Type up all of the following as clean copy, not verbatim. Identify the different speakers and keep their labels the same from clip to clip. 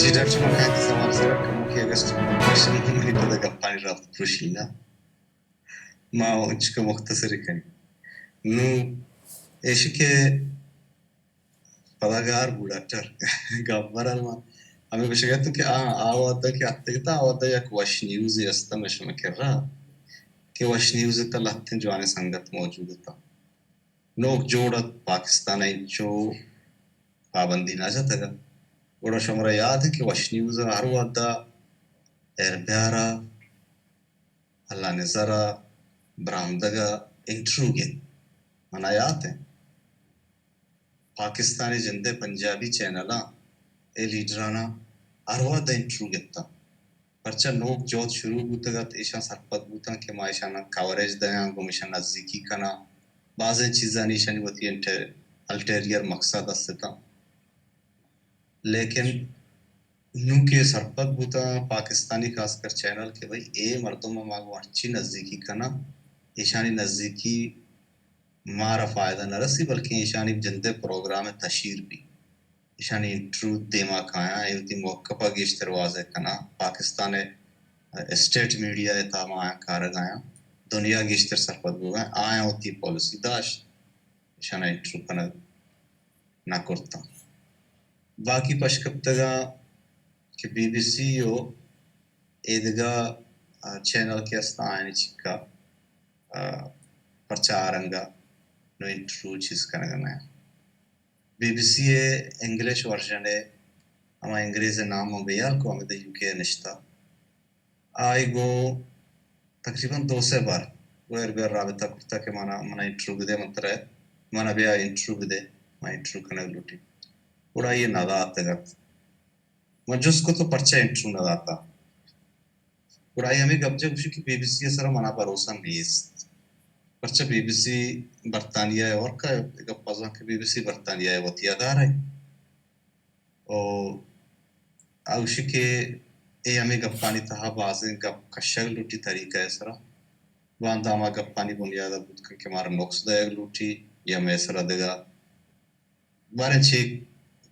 Speaker 1: جی doctor مکای ته سوال سره کوم کې اگست کوشن منی په دغه پانی رافت پروشینا ما چې مختصر کړي نو ايش کې pagagar bu ډاکټر ګابرال ما amebashagatu ke awada ke attagta awada yak wash news yastama shmakera ke wash news talatin jwane sangat mawjud tha nok jodat pakistan incho pabandi na jataga goda shamra yaad hai ke wash news har wada erbyara alla nazara bramdaga intruge mana yaad hai Pakistani جندے Punjabi channel اے لیڈرانا اروا دا intro گتا پرچا نوک جوت شروع بوتا گا ایشان سرپت بوتا کہ ما ایشانا کوریج دیا گومیشان نزدیکی کنا بعض چیزانی ایشانی ہوتی الٹیریئر مقصد استا لیکن نو کے سرپت بوتا پاکستانی خاص کر چینل کہ بھئی اے مردم ماگو اچھی نزدیکی کنا ایشانی نزدیکی مارا فائدہ نہ رسی بلکہ ایشانی جندے پروگرام تشہیر بھی ایشانی انٹرو دیما کھایا ایوتی موقفہ گیشتر واضح کنا پاکستان اسٹیٹ میڈیا تام آیا کارگایا دنیا گیشتر سرپد گوگا آیا ہوتی پالیسی داشت ایشانا انٹرو کنا نہ کرتا باقی پشکبتگا کہ بی بی سی یو ایدگا چینل کے استا آئینی چکا پرچارنگا نو انٹرو چیز کرنے گا B B C English version ہے اما انگریز نام ہو بیال کو ہمیں یو کے نشتا آئی گو تقریباً 2 بار وہ اربیر رابطہ کرتا کہ مانا انٹرو بدے منتر ہے مانا بیا انٹرو بدے ما انٹرو کنے لوٹی اڑا یہ ندا آتا گا مجھوس کو تو پرچہ انٹرو ندا آتا اڑا یہ ہمیں گبجہ کچھ کہ بی بی سی سر منا پروسا نیست پرچہ بی بی سی برطانیہ ہے اور کا ایک پازا کہ بی بی سی برطانیہ ہے وہ تیادار ہے اور اوشی کے اے ہمیں گپانی تہا بازیں گپ کشگ لوٹی طریقہ ہے سرا وان داما گپانی بنیادہ بود کہ ہمارا نقص دے لوٹی یا میں سرا دگا بارے 6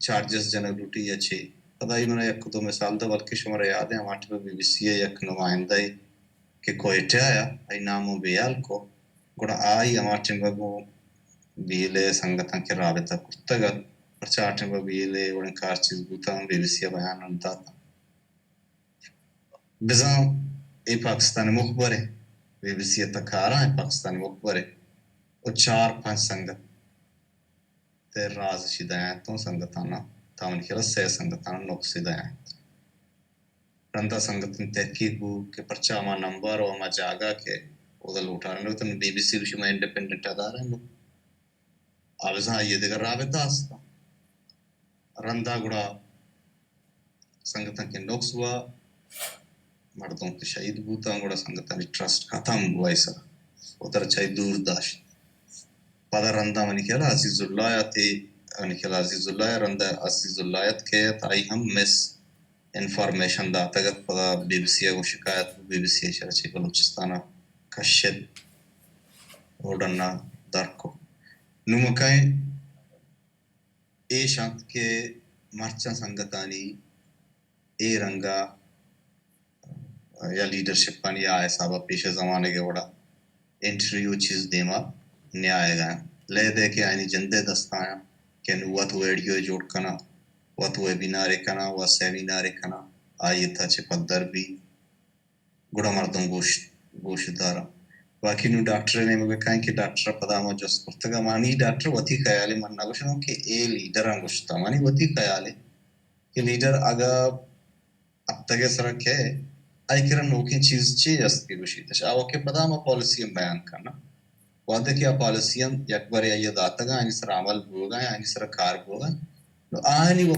Speaker 1: چارجز جنگ لوٹی یا 6 پتائی میں نے ایک دو مثال دا بلکہ شمارا یاد ہے ہمارے پہ بی بی سی ہے یک نمائندہ کہ کوئٹے آیا ای نامو بیال کو گوڑا آئی ہمارے بگو بیلے سنگتاں کے رابطہ کرتا گا پرچاٹیں با بیلے وڑن کار چیز بوتا بی بی سی بیان انتا تھا بزاں ای پاکستانی مخبر ہے بی بی سی تکارا ہے پاکستانی مخبر ہے اور 4-5 سنگت تیر راز شدایتوں سنگتانا تاون کھلا 6 سنگتانا نقصی دایت رندہ سنگتن تحقیق ہو کہ پرچا ہما نمبر و ہما جاگا کے ادھل اٹھانے لگتا بی بی سی روشی میں انڈیپینڈنٹ ادارہ ہیں لوگ آبزاں یہ دیگر رابطہ ہستا رندہ گڑا سنگتن کے نقص ہوا مردوں کے شہید بوتا گڑا سنگتن ٹرسٹ ختم ہوا ایسا ادھر چاہی دور داشت پدا رندہ منی کہلا عزیز اللہ تے منی کہلا عزیز اللہ رندہ عزیز اللہ کے تائی ہم مس انفارمیشن دا تگت پدا بی بی سی کو شکایت بی بی سی شرچی بلوچستانا کشد اوڈنا درکو نمکائیں اے شانت کے مرچہ سنگتانی اے رنگا یا لیڈرشپ پانی یا آئے صاحبہ پیش زمانے کے وڑا انٹرویو چیز دیما نیائے گا لے دے کے آئینی جندے دستایا کہ نوات ویڈیو جوڑ کنا وات ویبینارے کنا وات سیمینارے کنا آئی تھا چھے پدر بھی گڑا مردم گوشت دارا باقی نو ڈاکٹر نے مگا کہیں کہ ڈاکٹر پدا ہما جس کرتگا مانی ڈاکٹر وطی خیالے من نگوشنوں کہ اے لیڈر انگوشتا مانی وطی خیالے کہ لیڈر اگا اب تگے سرک ہے آئی کرن نوکین چیز چی جست کی گوشی تشا آوہ کہ پدا ہما پالیسیم بیان کرنا وعدہ کیا پالیسیم یک بار یا داتا گا آنی سر عمل بوگا آنی سر کار بوگا نو آنی وہ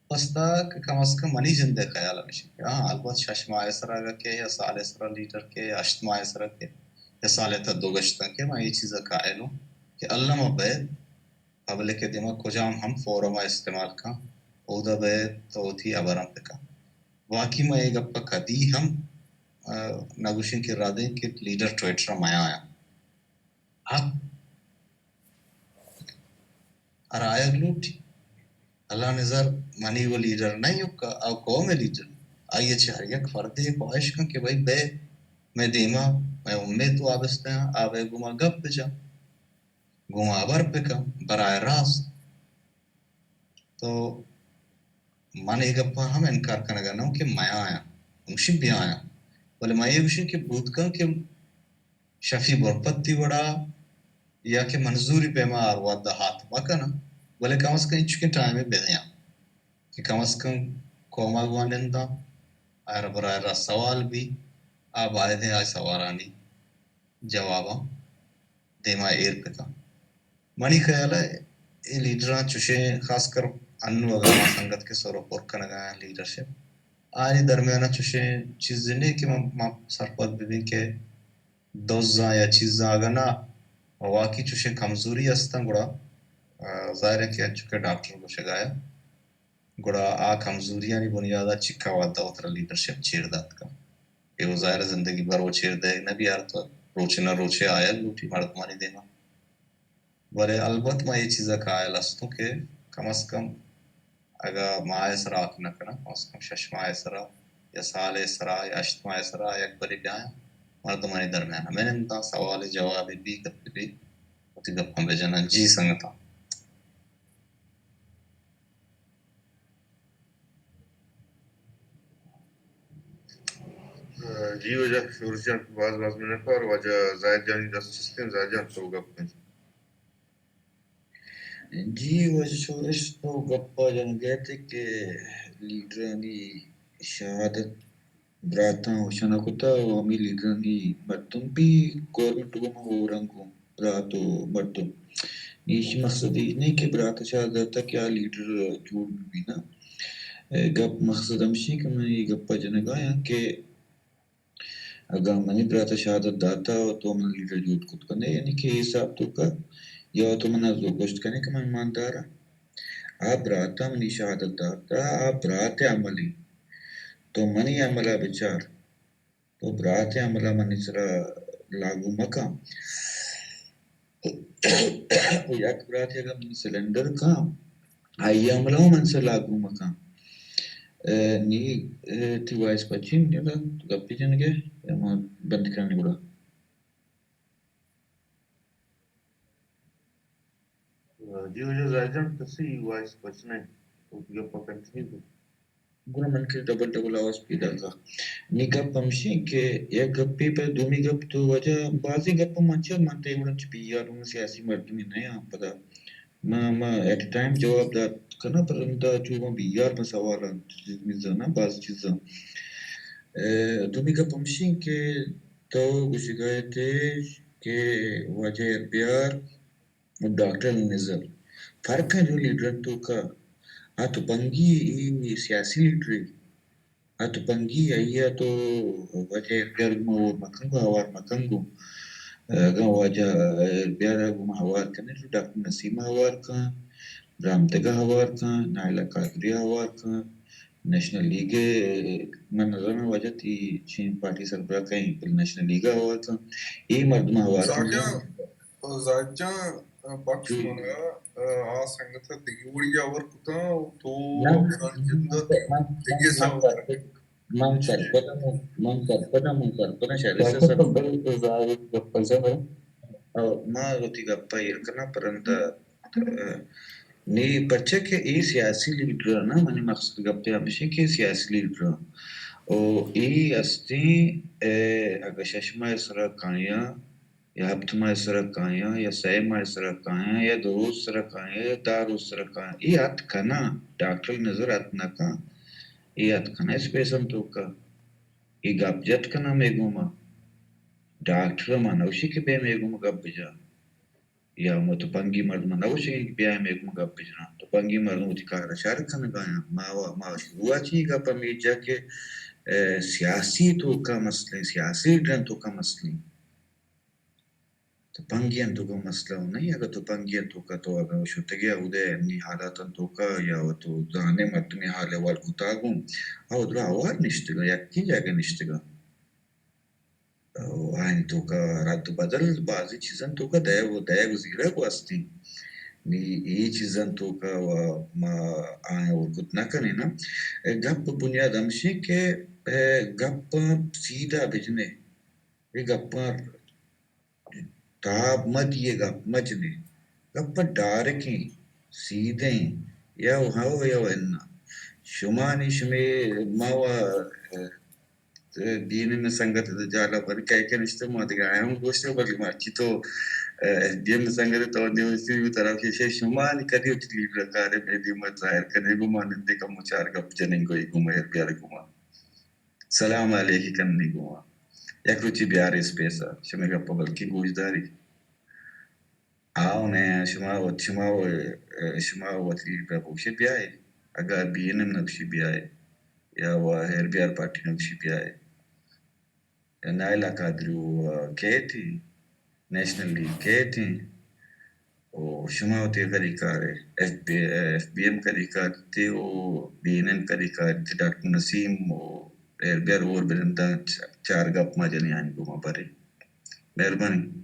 Speaker 1: پستا کم از کم منی جندے خیال ہمیشہ کہ البت شش ماہ سرا گا کے یا سال سرا لیڈر کے یا اشت ماہ سرا کے یا سال تا دو گشتا کے میں یہ چیزا قائلوں کہ اللہ مبید قبل کے دماغ کجام ہم فورما استعمال کا او دا بید تو تھی عبرم پکا واقعی میں ایک اپا کدی ہم نگوشن کے رادیں کہ لیڈر ٹویٹر میں آیا حق ارائے گلوٹی اللہ نظر منی وہ لیڈر نہیں ہوگا او قوم لیڈر آئیے چاہ یک فرد خواہش کن کہ بھائی بے میں دیما میں امید تو آبستے ہیں آبے گما گپ بجا گما آبر پکم برائے راست تو من ایک گپا ہم انکار کرنے گا کہ میں آیا مشک بھی آیا بولے میں یہ وشن کہ بود کن کہ شفی برپتی وڑا یا کہ منظوری پیما آرواد دا ہاتھ مکنا بولے کم از کم چکے ٹائم میں بیدیا کہ کم از کم قوما گوانندہ آر برائے را سوال بھی آپ آئے تھے آج سوالانی جوابا دیما ایر پتا منی خیال ہے یہ لیڈران چوشے خاص کر انو اگر ما سنگت کے سورو پور کنگا لیڈرشپ آنی درمیانہ چوشے چیز نہیں کہ ما سرپت ببین کہ دوزاں یا چیزاں اگر نا واقعی چوشے کمزوری ہستن گوڑا ظاہر ہے کہ چکے ڈاکٹر کو شگایا گوڑا آ کمزوریاں نی بنیادہ چکا وادا اترا لیڈرشپ چیر دات کا کہ وہ ظاہر زندگی بھر وہ چیر دے نبی یار تو روچے نہ روچے آیا لوٹی مردمانی دینا بلے البت ما یہ چیزا قائل ہستوں کہ کم از کم اگر ماہ سرا آکنا کنا کم از کم شش ماہ سرا یا سال سرا یا اشت ماہ سرا یک بری بیایا مردمانی درمیان میں نے انتا سوال جواب بھی گپ بھی ہوتی گپ ہم بجانا جی سنگتا
Speaker 2: جی وجہ شورش جان باز میں نے اور وجہ زائد جانی دست چسکن زائد جان تو گپ میں
Speaker 3: جی وجہ شورش تو گپا جان گئے تھے کہ لیڈرانی شہادت براتاں ہوشنا کتا و ہمی لیڈرانی مردم بھی گورنمنٹ کو ہو رنگوں براتو مردم نیش مقصد ہی نہیں کہ براتا شہادت کیا لیڈر جوڑ بھی نا گپ مقصد ہمشی کہ میں یہ گپا جنگا ہے کہ اگر منی براتا شہادت داتا ہو تو من لیڈر جوڑ کت کنے یعنی کہ حساب تو کا یا تو من ازو گوشت کنے کہ من ایماندارا آپ براتا منی شہادت داتا آپ برات عملی تو منی عملہ بچار تو برات عملہ منی سرا لاگو مکام یک برات اگر من سلنڈر کام آئی عملہ من سے لاگو مکام نی تی وائس پچین نیولا گپی جنگے یا ما بند کرنے گوڑا
Speaker 2: جی وجہ زائد جان کسی وائس پچنے گپا کنٹینیو کو
Speaker 3: گوڑا من کے ڈبل آواز پیدا کا نی گپ ہمشی کہ یک گپی پر دومی گپ تو وجہ بازی گپ منچا منتے ایوڑن چپی یاروں سیاسی مردمی نہیں آن پدا ما ایٹ ٹائم جواب داد کنا پر انتا چوبا بھی یار میں سوالا میزانا باز چیزاں دومی گپ ہمشی کہ تو گوشی گئے تھے کہ وجہ اربیار ڈاکٹر نظر فرق ہے جو لیڈرن تو کا تو پنگی سیاسی لیڈری تو پنگی آئیا تو وجہ اربیار گما مکنگو ہوار مکنگو اگر وجہ اربیار گما ہوار کنے جو ڈاکٹر نسیم ہوار کان رامتگا ہوار کان نائلہ قادری ہوار کان نیشنل لیگ من نظر میں وجہ تھی چین پارٹی سربراہ کہیں پل نیشنل لیگا ہوار کان ای مردمہ ہوار کان
Speaker 4: زائد جان پکش منا ಆ ಸಂಗತ ದಿಗುವಳಿಗೆ ಅವರು ಕುತ ತೋ ಜಿಂದ ದಿಗೆ ಸಾವರ
Speaker 3: من سرپنا شریسه سر ما غتی گپا یرکنا پرنتا نی پچھے کہ ای سیاسی لیڈر نا منی مقصد گپے ہمیشہ کہ سیاسی لیڈر او ای استی اگر ششمہ سرا کانیا یا ہفتمہ سرا کانیا یا سیمہ سرا کانیا یا دروز سرا کانیا یا داروز سرا کانیا ای ات کنا ڈاکٹر نظر ات نکا ای ات کنا اس پیسم تو کا ای گپ جت کنا میگوما ڈاکٹر منوشی کے بے میگوما گپ بجا یا مو تو پنگی مرد منوشی کے بے میگوما گپ بجنا تو پنگی مرد موتی کارا شارک کنا گایا ما شروع چی گپا میجا کہ سیاسی تو کا مسئلہ سیاسی ڈرن تو کا مسئلہ تو پنگیاں تو کا مسئلہ نہیں اگر تو پنگیاں تو کا تو اگر شتگیا ادے نی حالاتاں تو کا یا تو دانے مردمی حالے والکتاگوں او درا اوار نشتگا یکی جاگہ نشتگا آئین تو کا رد بدل بعضی چیزاں تو کا دے وزیرہ کو استی ni iyi çizen toka ve ma aya urkut nakanina gap bunyadam şey ke gap sida bejne e gap taab madiye gap majne gap dareki side ya hawo ya enna shumani shme mawa dinin sangat jala par kai kan istema diga ayam goshte bagi ma chito din sangat to de usi taraf se shumani kadi utli rakare be di ma zahir kade guma ninde kam char gap janin ko iguma er pyar guma salam alayhi kan ni guma yakruchi biar spesa shme gap balki gojdari ne shuma watli be boshe biai aga binin nakshi biai ya wa her biar party nakshi biai Naila Kadri Keti, National League Keti, o Shumauti Karikare, FBM Karikati, o BNN Karikati, Dr. Nasim, o Ergar or Berenda Chargap Majani and Gumapari. Merbani.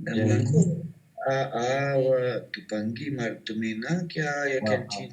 Speaker 3: Manko tupangi martumina kya ya kenchi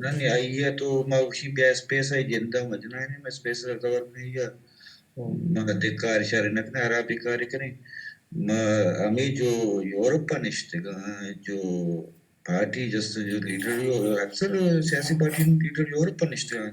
Speaker 3: nani aiya to maushi bia space ai jenda majna ne ma space cover nahi ya ma dekar sharinak na arabikari kani ma ami jo european ishtega jo party just jo leader aksar siyasi party leader european ishtega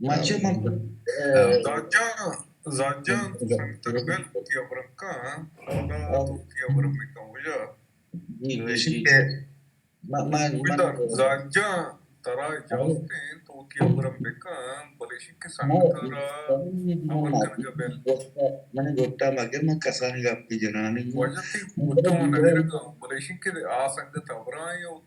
Speaker 3: macam
Speaker 4: Zajan sang tergal kia berangka pada tu kia berangka muja Bidar Zajan tara jauhte tu kia berangka balishik ke sang tara amarkan gabel
Speaker 3: mana gotta mager ma kasani gappi janani
Speaker 4: wajati uttam nagarga balishik ke a sang tabrai o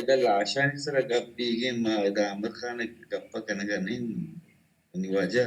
Speaker 3: ida lashan sara gappi ge ma ida amar khan gappa kanaga ni waja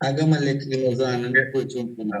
Speaker 3: aga malek ge nozan ne ko chumpuna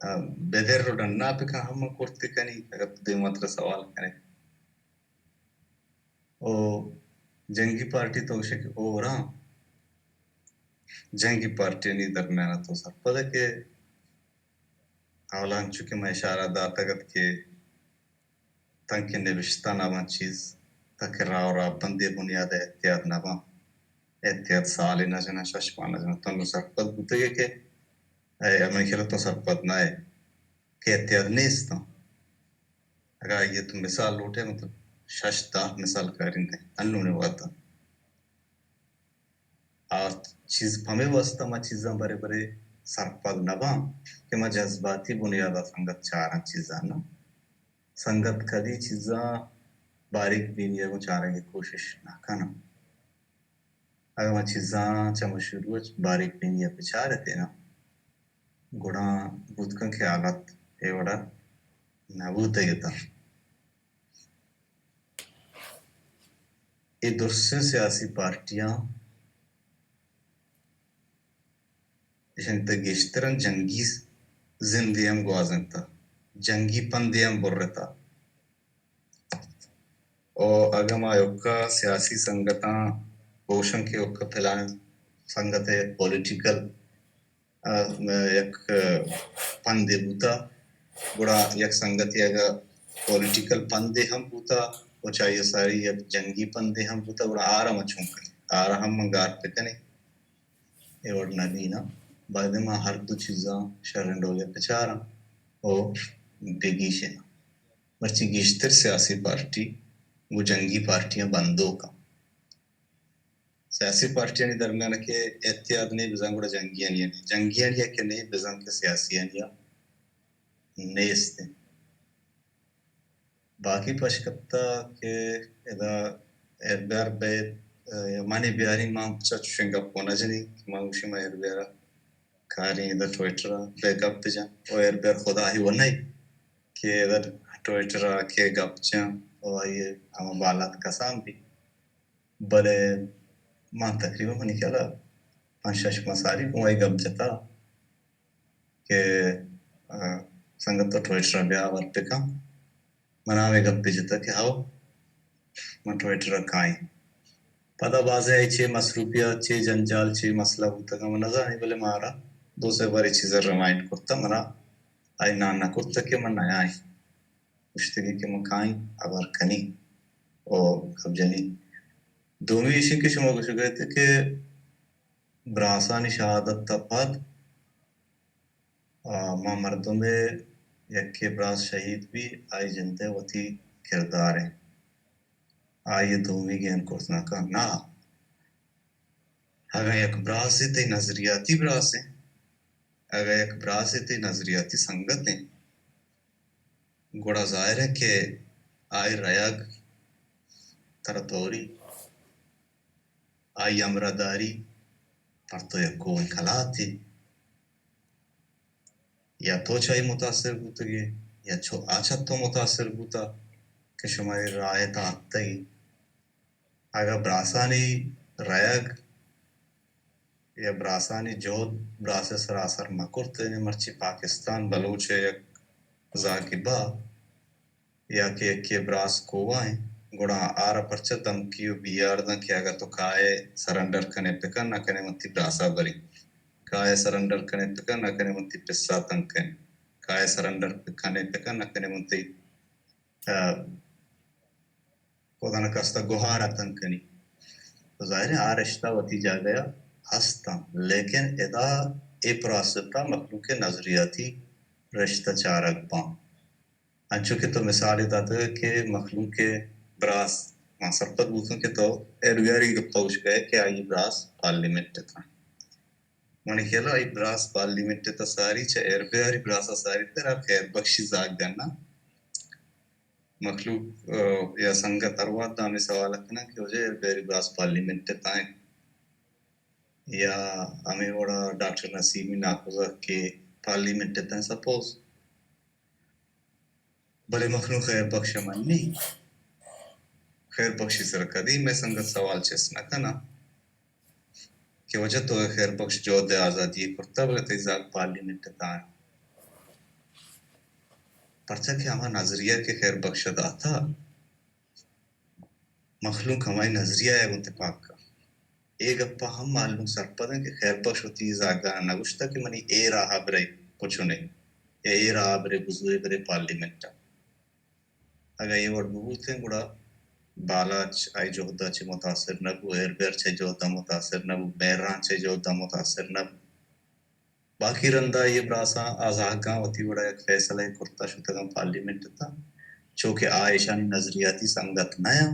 Speaker 1: بدر ردنا پہ کہ ہم کرتے کنی اگر دے مطلب سوال کریں او جنگی پارٹی تو شک او رہا جنگی پارٹی نہیں درمیان تو سر پتہ کہ اولان چونکہ میں اشارہ داتا گت کہ تنکہ نوشتہ ناما چیز تاکہ راو را بندے بنیاد احتیاط ناما احتیاط سالی نہ جنا ششپانا جنا تنو سرپت بوتے گے کہ میں خیال تو سرپت نہ ہے کہ احتیاط نہیں اس تا اگر یہ تو مثال لوٹے مطلب ششتا مثال کریں گے انو نے واتا اور چیز ہمیں واسطہ ما چیزاں بڑے بڑے سرپت نبا کہ ما جذباتی بنیادہ سنگت چارا چیزاں نا سنگت کدی چیزاں باریک بینیا کو چارے کی کوشش نہ کرنا اگر ما چیزاں چما شروع باریک بینیا پہ چارے تھے نا گڑا بدکن کے حالت ایوڑا نبوت دیتا یہ دوسرے سیاسی پارٹیاں اشان تا گیشترن جنگی زندگیم گوازن تا جنگی پندیم برتا اور اگر ما یوکا سیاسی سنگتاں پوشن کے یوکا پھیلان سنگت ہے پولیٹیکل یک پندے بوتا گڑا یک سنگت ہے اگر پولیٹیکل پندے ہم بوتا وہ چاہیے ساری یک جنگی پندے ہم بوتا گڑا آرہ مچھوں کریں آرہ ہم منگار پہ کنے ایوڑ نبینا بعد میں ہر دو چیزاں شرنڈویا پچارا اور بیگیشے مرچی گیشتر سیاسی پارٹی وہ جنگی پارٹیاں بندوں کا سیاسی پارٹیاں نہیں درمیان کے احتیاط نہیں بزن گوڑا جنگیاں نہیں کہ نہیں بزن کے سیاسیاں نہیں استے باقی پشکتا کہ ادا اربیار بیت مانی بیاری ماں چچوشنگا پونا جنی ماں اوشی ماں اربیارا کاری ادھر ٹویٹرا بیک اپ پہ جان اور اربیار خدا ہی وہ نہیں کہ ادھر ٹویٹرا کے گپ جان اور یہ ہم بالات کسام بھی بلے ماں تقریبا منی کیا پانچ مساری کو وہی گپ جتا کہ سنگت تو ٹویٹرا بیا آور پہ کام مناوے گپ پہ جتا کہ ہاو من ٹویٹرا کائیں پتہ بازے آئی چھے مصروفیات چھے جنجال چھے مسئلہ ہوتا کہ من نظر بلے مارا دو سے باری چیزیں ریمائنڈ کرتا منا آئی نانا کرتا کہ من نیا آئی اشتگی کہ من کائیں آبار کنی اور خب جنی دومی ایشن کے شما کچھ گئے تھے کہ براسانی شہادت تا پاد ماں مردوں میں یکی براس شہید بھی آئی جنتے وطی کردار ہیں آئی دومی گین کرتنا کا نا اگر یک براس تے نظریاتی براس ہیں اگر یک براس تے نظریاتی سنگت ہیں گوڑا ظاہر ہے کہ آئی ریاگ ترطوری آئی امرداری پر تو یکو انقلاب تھی یا تو چاہی متاثر ہوتا گے یا چھو آچھا تو متاثر ہوتا کہ شمائی رائے تا آتا ہی اگر براسانی ریاگ یا براسانی جود براسے سراسر مکرتے ہیں مرچی پاکستان بلوچ یک زاکبہ یا کہ ایک براس کوائیں گوڑا آرہ پرچہ دمکیو بیاردن کہ اگر تو کائے سرنڈر کنے پکر نہ کنے منتی براسا بری کائے سرنڈر کنے پکر نہ کنے منتی پسا تنکن کائے سرنڈر کنے پکر نہ کنے منتی خدا نہ کستا گوھارا تنکنی تو ظاہر ہے رشتہ وتی جا گیا ہستا لیکن ادا اے پراستا مخلوق نظریاتی رشتہ چارک پاں انچو کہ تو مثال دیتا ہے کہ مخلوق براس ماں سرپت بوتوں کہ تو ایرویاری گپتاوش گئے کہ آئی براس پارلیمنٹ تھا مانے کھیلا آئی براس پارلیمنٹ تا ساری چاہ ایرویاری براسا ساری تیرا خیر بخشی زاگ دینا مخلوق یا سنگت ارواد دامی سوال اکنا کہ وجہ ایرویاری براس پارلیمنٹ تائیں یا ہمیں وڑا ڈاکٹر نسیمی ناکوزہ کے پارلیمنٹ تائیں سپوز بلے مخلوق خیر بخش منی خیر بخشی سرکدی میں سنگت سوال چسنا کنا کہ وجہ تو خیر بخش جو دے آزادی کرتا بلے تیزاق پارلیمنٹ تائیں پرچہ کہ ہمارا نظریہ کے خیر بخشد آتا مخلوق ہماری نظریہ ہے انتفاق کا ایک اپا ہم معلوم سرپدن کہ خیر بخش ہوتی زاگا نگوشتا کہ منی اے راہا برے کچھ نہیں یا اے راہا برے بزوے برے پارلیمنٹا اگر یہ ورد بہت ہیں گوڑا بالا آئی جوہدہ چے متاثر نبو ایربیر چے جوہدہ متاثر نبو بیران چے جوہدہ متاثر نبو باقی رندہ یہ براسا آزاگاں ہوتی بڑا ایک فیصلہ کرتا شتگاں پارلیمنٹ تا چونکہ آئیشانی نظریاتی سنگت نیا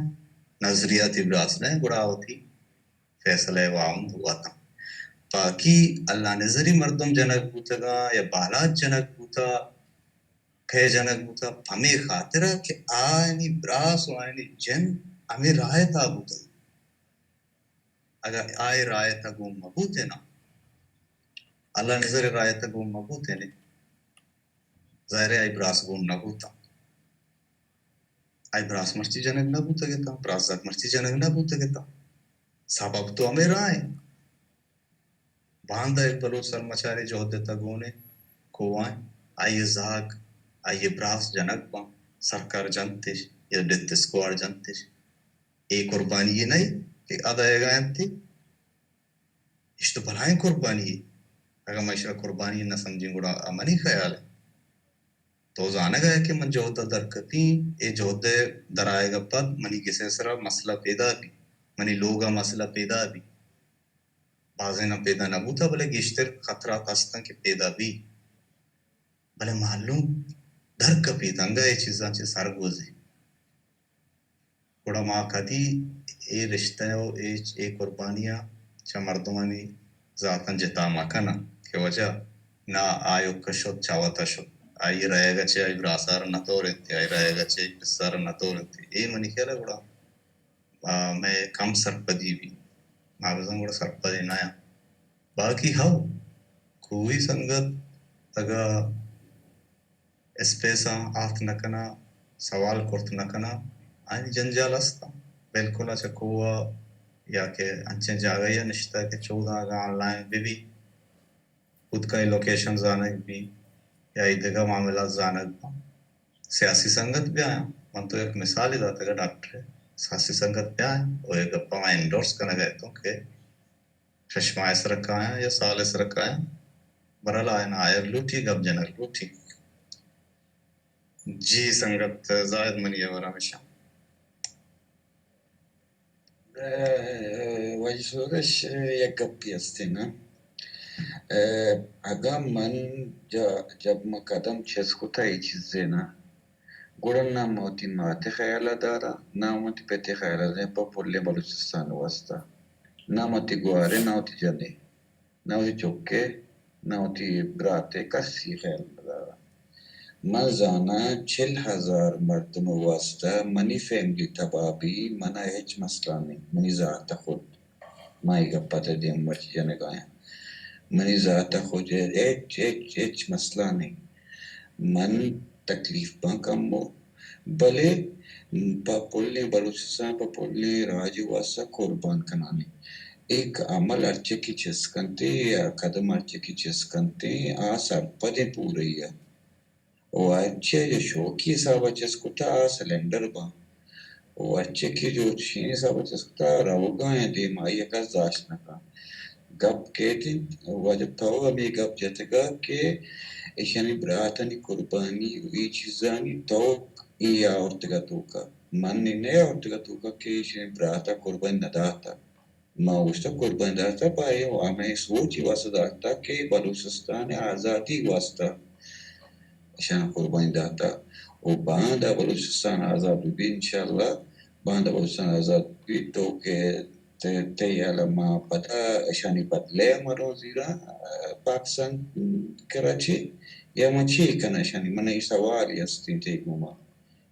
Speaker 1: نظریاتی براس نیا گڑا ہوتی فیصلہ وعام ہوا تھا باقی اللہ نظری مردم جنک بوتگا یا بالات جنک بوتا کھے جنک بوتا ہمیں خاطرہ کہ آئینی براس و آئینی جن ہمیں رائتا بوتا اگر آئے رائتا گوم مبوتے نا اللہ نظر رائتا گوم مبوتے نے ظاہر آئی براس گوم نبوتا آئی براس مرچی جنک نبوتا گتا براس ذات مرچی جنک نبوتا گتا سبب تو ہمیں رائے باندھا ایک بلوچ سر مچارے جو دیتا گونے کوائیں آئیے زاگ آئیے براس جنک با سرکار جنتش یا ڈیت سکوار جنتش ایک قربانی یہ نہیں کہ ادائے گائن تھی اس تو بلائیں قربانی ہے اگر معاشرہ قربانی نہ سمجھیں گوڑا امنی خیال ہے تو زانا گیا کہ من جوہدہ درکتی اے جوہدہ درائے گا پد منی کسی سرا مسئلہ پیدا بھی منی لوگا مسئلہ پیدا بھی بازے نہ پیدا نہ بوتا بلے گشتر خطرات ہستن کہ پیدا بھی بلے معلوم در کا پیدا انگا یہ چیزاں چے سر گوزے گوڑا ماں کدی اے رشتہ ہو اے قربانیاں چا مردمانی ذاتاً جتا مکنا کہ وجہ نہ آیو کشت چاوتا شد آئی رہے گا چھے آئی براسار نہ تو رہتی آئی رہے گا چھے پسار نہ تو رہتی اے منی کہلا گوڑا میں کم سرپدی بھی مابزن گوڑا سرپدی نایا باقی ہاو کوئی سنگت اگا اسپیسا آت نکنا سوال کرت نکنا آئین جنجال استا بالکل اچھا کوا یا کہ انچیں جاگیا نشتا ہے کہ 14 آگا آن لائن بھی خود کا لوکیشن زانک بھی یا ادھگا معاملات زانک بھی سیاسی سنگت بھی آیا من تو ایک مثال ہی داتا ہے ڈاکٹر ہے سیاسی سنگت بھی آیا وہ ایک اپا میں انڈورس کرنے گئے تو کہ چشمہ ایس رکھا آیا یا سال ایس رکھا آیا برال آیا نا آیا لوٹی گب جنر لوٹی جی سنگت زائد منی ہے ورہ ہمیشہ
Speaker 3: وجسورش یک گپی استی نا اگا من جب مقدم چسکو تا ای چیزے نا گوڑن نا موتی ماتی خیالہ دارا نا موتی پیتی خیالہ دارا پا پولی بلوچستان واسطا نا موتی گوارے نا موتی جنے نا موتی چکے نا موتی براتے کسی خیالہ دارا من زانا 40,000 مردم واسطہ منی فیملی تبابی منا ہیچ مسئلہ نہیں منی ذات خود مائی گپا تا دیم مرچی جنے گایا منی ذات خود ایچ مسئلہ نہیں من تکلیف پا کم ہو بلے پا پولنے بلوچستان پا پولنے راجی واسطہ قربان کنانے ایک عمل ارچے کی چسکنتے یا قدم ارچے کی چسکنتے آسر پدے پوری ہے او اچھے جو شوکی صاحب چسکتا سلنڈر با او اچھے کی جو چینی صاحب چسکتا روگاں ہیں دے مائی اکاز داشتنا کا گپ کہتے واجب تاو ہمیں گپ جتگا کہ ایشانی براتانی قربانی ای چیزانی تو ای آورتگا توکا من نے آورتگا توکا کہ ایشانی براتا قربانی نداتا ما وشتا قربانی داتا پائے ہمیں سوچی واسطہ داتا کہ بلوچستان آزادی واسطہ شان قربانی داتا و باندہ بلوچستان آزاد بھی انشاءاللہ باندہ بلوچستان آزاد بھی تو کہ تیالا ما پتا شانی بدلے مرو زیرا پاکستان کراچی یا من چی کنا شانی من ای سوالی استی تیک مما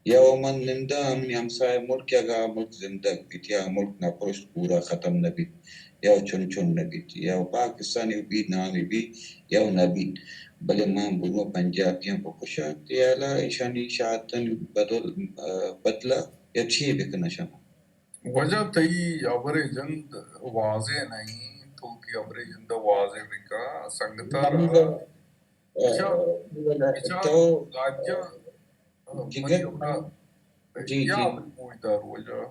Speaker 3: یا من نندہ منی ہمسائے ملک یا گا ملک زندگ بیت یا ملک نا پرشت پورا ختم نبیت یا چن نبیت یا پاکستانی بھی نامی بھی یا نبیت بلے ماں بلو پنجابیاں کو کشا تیالا ایشانی شاعتن بدلا یا چی بکنا شانا
Speaker 4: وجہ تئی ابر جند واضح نہیں تو کہ ابر جند واضح بکا سنگتا رہا اچھا
Speaker 3: تو
Speaker 4: لاجہ
Speaker 3: جگر
Speaker 4: Maniobra
Speaker 3: جی جی
Speaker 4: يعمل مويدار وجه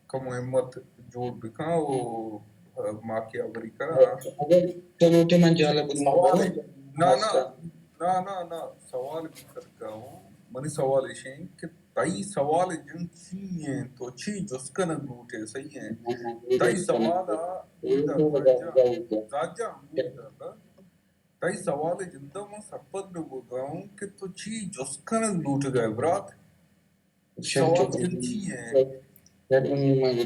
Speaker 4: كمهمة جور بكا و ماكي أمريكا
Speaker 3: اگر چلوٹے من جالا بدھ
Speaker 4: سوال
Speaker 3: مدد
Speaker 4: نا نا نا سوال بكركا مني سوال شيء کہ تائی سوال جن چی ہیں تو چی جس کا نگلوٹے صحیح ہیں تائی سوالا مويدار زاجا مويدار تائی سوال جندہ من سپت بگاؤں کہ تو چی جس کا نگلوٹ گئے برات سوال جن چی ہیں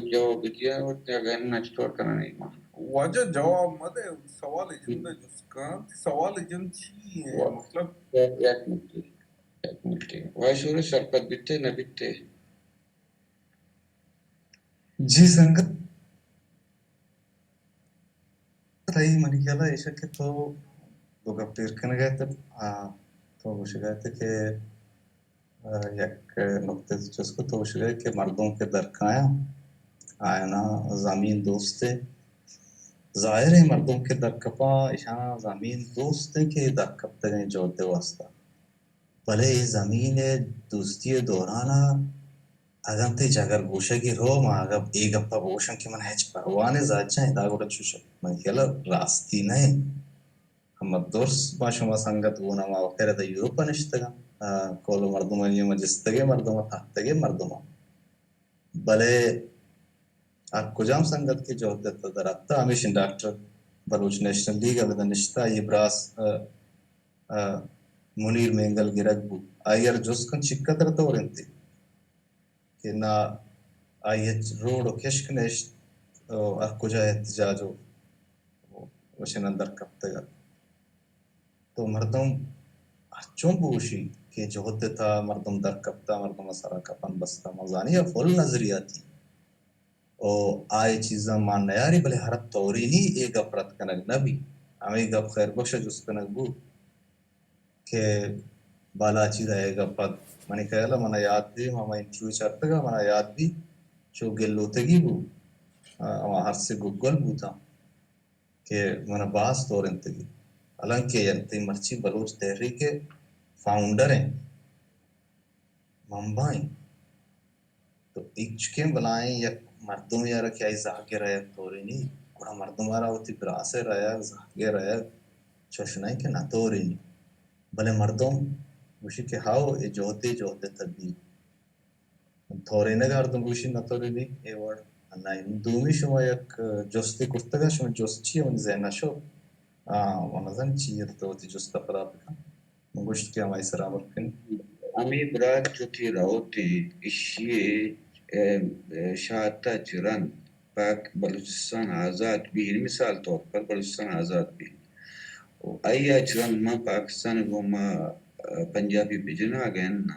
Speaker 3: جواب دیا اور اگر نچتور کرنا نہیں ماں
Speaker 4: وجہ جواب مدے سوال جندہ جس کا سوال جن چی ہیں مطلب
Speaker 3: ایک منٹ وای سورج سرپت بیتے نہ بیتے
Speaker 1: جی سنگت رہی منی کلا ایسا کہ تو لوگ پیر کن گئے تھے تو وہ گئے تھے کہ یک نقطے جس کو تو گئے کہ مردوں کے درکایا آیا نا زمین دوست ہے ظاہر ہے مردوں کے درکپا اشانا زمین دوست ہے کہ درکپتے گئے جوڑتے واسطہ بھلے زمین دوستی دورانا اگر تے جاگر گوشہ کی رو ما اگر ایک اپا گوشن کی من ہیچ پروانے زاد جائیں دا گوڑا چوشا من کہلا راستی نہیں ہم درس باشما سنگت گونا ما وقیر دا یوروپا نشتگا کولو مردم نیوم جستگے مردم تحتگے مردم بھلے آپ کجام سنگت کی جو دیتا در اتا ہمیشن ڈاکٹر بلوچ نیشنل لیگ اگر نشتا یہ براس منیر مینگل گرگ بو آئیر جس کن چکت رہتا ہو رہنتی کہ نا آئیت روڈ و کشک نشت کجا احتجاج ہو وشن اندر کبتے گا تو مردم چون بوشی کہ جو ہوتے تھا مردم در کبتا مردم سارا کپن بستا مزانی یا فل نظریاتی اور آئے چیزاں مان نیاری بلے حرت توری نہیں ایک اپرت کنگ نبی ہمیں گپ خیر بخش جس کنگ بو کہ بالا چی رہے گا پد منی کہلا منا یاد بھی ماما انٹرویو چارتا گا منا یاد بھی چو گلو تگی بو اما ہر سے گگل بو تھا کہ منا باس دور انتگی حالانکہ ینتی مرچی بلوچ تحریک کے فاؤنڈر ہیں ممبائیں تو ایک چکیں بلائیں یا مردم یارا کیا ہی زاگے رہے توری نہیں گوڑا مردم آرہا ہوتی براسے رہے زاگے رہے چوشنائی کہ نہ توری نہیں بلے مردم گوشی کہ ہاو اے جوہتے تبدیل تھوری نگار دم گوشی نہ توری نہیں اے وڑ انہی دومی شما یک جستی کفتگا شما جست چیئے من زینہ شو ونظن چیئے تو ہوتی جستا پدا بکن من گوشت کیا ہمائی سرامر کن
Speaker 3: امی برات جو تھی راوتی اشیے شاہتا چرن پاک بلوچستان آزاد بھی مثال طور پر بلوچستان آزاد بھی آئی چرن ما پاکستان کو ما پنجابی بجنا گئے نا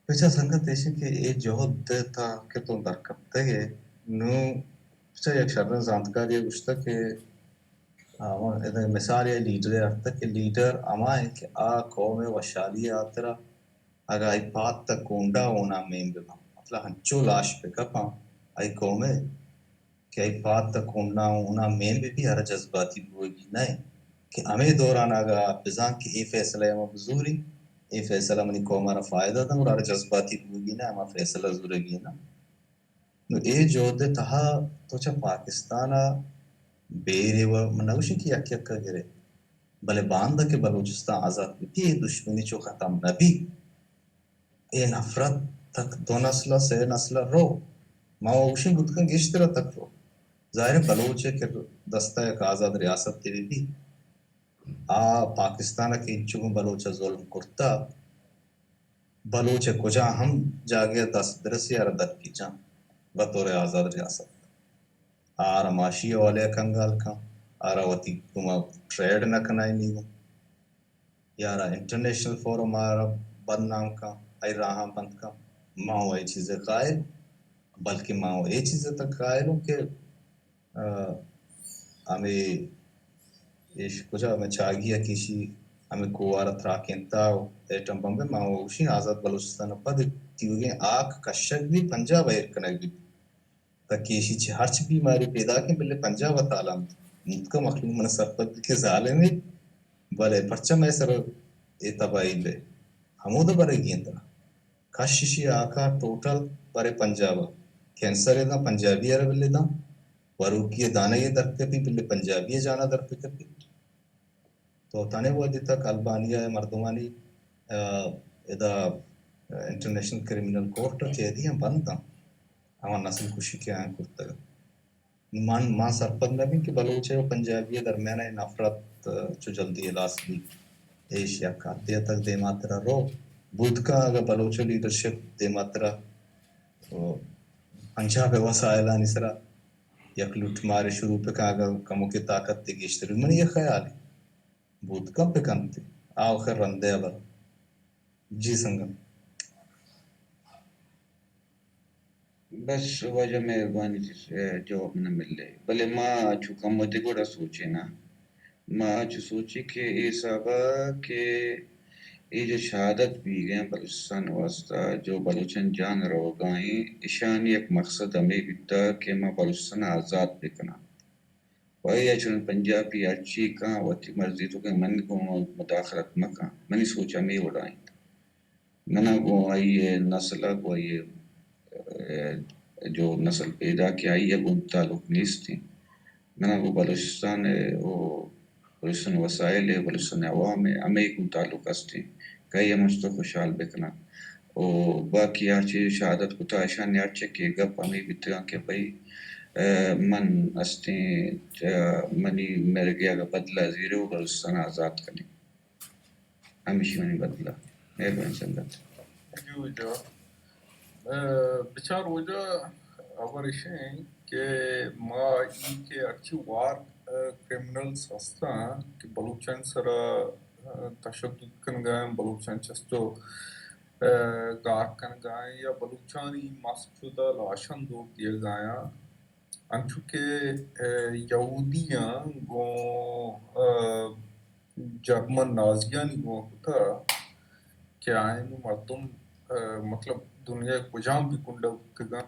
Speaker 1: پیچھا سنگت ایشی کہ اے جوہد تھا کہ تو در کبتے گئے نو پیچھا یک شرن زانتکار یہ گوشتا کہ مثال یہ لیڈر ارتا کہ لیڈر اما ہے کہ قوم وشالی آترا اگر آئی پات تا کونڈا ہونا مین بکا مطلب ہنچو لاش پہ کپا آئی قوم ہے کہ آئی پات تا کونڈا ہونا مین بھی ہر جذباتی بوئے گی نہیں کہ ہمیں دوران آگا بزان کہ اے فیصلہ ہے مبزوری اے فیصلہ منی قوم را فائدہ تھا اور ہر جذباتی بوئے گی نا ہما فیصلہ زورے گی نا اے جو دے تہا تو چا پاکستانا بیرے و منوشی کی اکی اکا گرے بلے باندہ کے بلوچستان آزاد بیتی اے دشمنی چو ختم نبی اے نفرت تک دو نسلہ سے نسلہ رو ماوشی گتکن گشترہ تک رو ظاہر بلوچے کہ دستہ ایک آزاد ریاست تیوی بھی پاکستانہ کی انچوں بلوچہ ظلم کرتا بلوچے کجا ہم جاگے دس درسی اردت کی جان بطور آزاد ریاست آرہ معاشی والے کنگال کا آرہ وطی کما ٹریڈ نہ کنائی نہیں یارہ انٹرنیشنل فورم آرہ بدنام کا ای راہاں بند کا ماں ای چیزیں قائل بلکہ ماں ای چیزیں تک قائل ہوں کہ ہمیں ایش کجا ہمیں چاگیا کیشی ہمیں کوارت راکینتاو ایٹم بمبے ماں اوشی آزاد بلوچستان پد تیوگیں آکھ کشک بھی پنجاب ایر کنک بھی تکیشی چھ ہرچ بیماری پیدا کے بلے پنجاب تعالیٰ متکا مخلوق من سرپت کے ظالم ہے بلے پرچم ایسر اعتبائی لے Hamuda bare gendra. Kashishi aka total bare Punjaba. Cancer da Punjabi arabille da. Waruki dana ye darke pi bille Punjabi jana darpe kapi. تو تانے وہ دیتا کالبانیا مردمانی ادا انٹرنیشنل کرمینل کورٹ چے دی ہم بنتا ہم نسل کشی کے آئیں کرتا مان ماں سرپد میں بھی کہ بلوچے و پنجابی درمیان نفرت چو جلدی الاس بھی ایشیا کا دیا تک دے ماترا رو بدھ کا اگر بلوچو لیڈرشپ دے ماترا پنجاب وسائلہ نسرا یک لوٹ مارے شروع پہ کہا اگر کموں کی طاقت تے گیشتر من یہ خیال ہے بود کب پہ کنتے آخر رندے ابر جی سنگم
Speaker 3: بس وجہ مہربانی جواب نہ مل لے بلے ماں چکا مدے گوڑا سوچے نا ماں چو سوچے کہ اے صاحبہ کہ یہ جو شہادت بھی گئے بلوچستان واسطہ جو بلوچن جان رو گائیں اشان ایک مقصد ہمیں بیتا کہ ماں بلوچستان آزاد بکنا وہی اچھن پنجابی اچھی کہاں وقتی مرضی تو کہ من کو مداخلت مکاں منی سوچا میں اڑائیں منا کو آئیے نسلہ کو آئیے جو نسل پیدا کی آئی ہے ان تعلق نیست تھی منا کو بلوچستان ہے وہ بلوچستان وسائل ہے بلوچستان عوام ہے ہمیں کن تعلق استی کئی ہمیں تو خوشحال بکنا اور باقی آچے شہادت کو تاشان آچے کہ گپ ہمیں بیتگاں کہ بھئی من استے منی میرے گیا کا بدلہ زیرے ہو بلوچستان آزاد کرنے ہمیشہ منی بدلہ مہربانی سنگت
Speaker 4: جو بچار وجہ اورشیں کہ ما ای کے اچھی وار کرمنلز ہستا کہ بلوچن سرا تشدد کن گئے بلوچن چستو گار کن گئے یا بلوچانی مسجدہ لاشن دو دیے گایا انچو کہ یہودیاں گو جرمن نازیانی گو ہوتا کہ آئین مردم مطلب دنیا کجام بھی کنڈا کگا